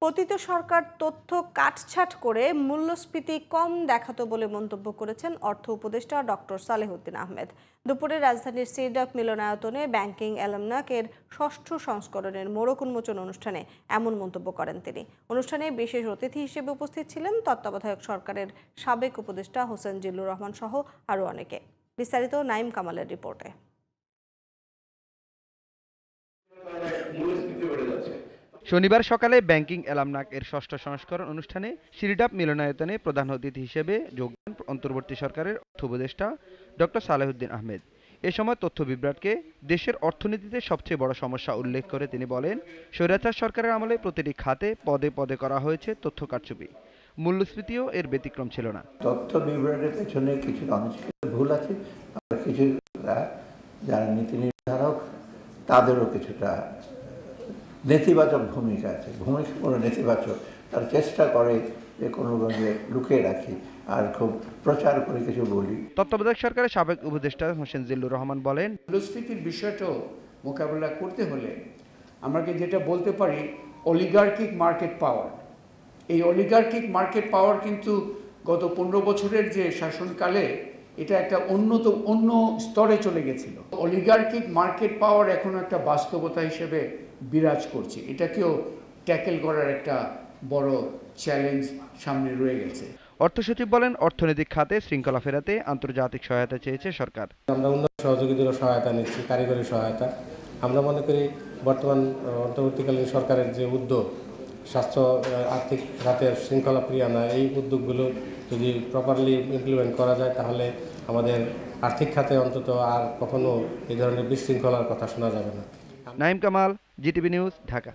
পতিত সরকার তথ্য কাটছাঁট করে মূল্যস্ফীতি কম দেখাতো বলে মন্তব্য করেছেন অর্থ উপদেষ্টা ডক্টর সালেহুদ্দিন আহমেদ। দুপুরে রাজধানীর সিডাক মিলনায়তনে ব্যাংকিং অ্যালমনাক-এর ষষ্ঠ সংস্করণের মোড়ক উন্মোচন অনুষ্ঠানে এমন মন্তব্য করেন তিনি। অনুষ্ঠানে বিশেষ অতিথি হিসেবে উপস্থিত ছিলেন তত্ত্বাবধায়ক সরকারের সাবেক উপদেষ্টা হোসেন জিল্লুর রহমান সহ আরও অনেকে। বিস্তারিত নাইম কামালের রিপোর্টে। শনিবার সকালে ব্যাংকিং অ্যালমনাক এর ষষ্ঠ সংস্করণ অনুষ্ঠানে সিরডাপ মিলনায়তনে প্রধান অতিথি হিসেবে যোগ দেন অন্তর্বর্তী সরকারের অর্থ উপদেষ্টা ডক্টর সালেহুদ্দিন আহমেদ। এ সময় তথ্য বিভ্রাটকে দেশের অর্থনীতিতে সবচেয়ে বড় সমস্যা উল্লেখ করে তিনি বলেন, স্বৈরাচার সরকারের আমলে প্রতিটি খাতে পদে পদে করা হয়েছে তথ্য কারচুপি। মূল্যস্ফীতিও এর ব্যতিক্রম ছিল না। তথ্য বিভ্রাটের পেছনে কিছু আনুষ্ঠানিক ভুল আছে, আর কিছু যারা নীতি নির্ধারক তাদেরও কিছুটা নেতিবাচক ভূমিকা আছে। ভূমিকা কোনো নেতিবাচক, তার চেষ্টা করে যে কোনো লুকিয়ে রাখি আর খুব প্রচার করে কিছু বলি। তত্ত্বাবধায়ক সরকারের সাবেক উপদেষ্টা হোসেন জিল্লুর রহমান বলেন, মূল্যস্ফীতির বিষয়টাও মোকাবেলা করতে হলে আমরা যেটা বলতে পারি অলিগার্কিক মার্কেট পাওয়ার, এই অলিগার্কিক মার্কেট পাওয়ার কিন্তু গত 15 বছরের যে শাসনকালে এটা একটা অন্য স্তরে চলে গেছিল। অলিগার্কিক মার্কেট পাওয়ার এখন একটা বাস্তবতা হিসেবে বিরাজ করছে। এটাকেও ট্যাকেল করার একটা বড় চ্যালেঞ্জ সামনে রয়ে গেছে। অর্থ সচিব বলেন, অর্থনৈতিক খাতে শৃঙ্খলা ফেরাতে আন্তর্জাতিক সহায়তা চেয়েছে সরকার। আমরা উন্নত সহযোগিতার সহায়তা নিচ্ছি, কারিগরি সহায়তা। আমরা মনে করি বর্তমান অন্তর্বর্তীকালীন সরকারের যে উদ্যোগ স্বাস্থ্য আর্থিক খাতের শৃঙ্খলা ফিরিয়ে আনা, এই উদ্যোগগুলো যদি প্রপারলি ইমপ্লিমেন্ট করা যায় তাহলে আমাদের আর্থিক খাতে অন্তত আর কখনো এই ধরনের বিশৃঙ্খলার কথা শোনা যাবে না। Naim Kamal, GTV news, Dhaka.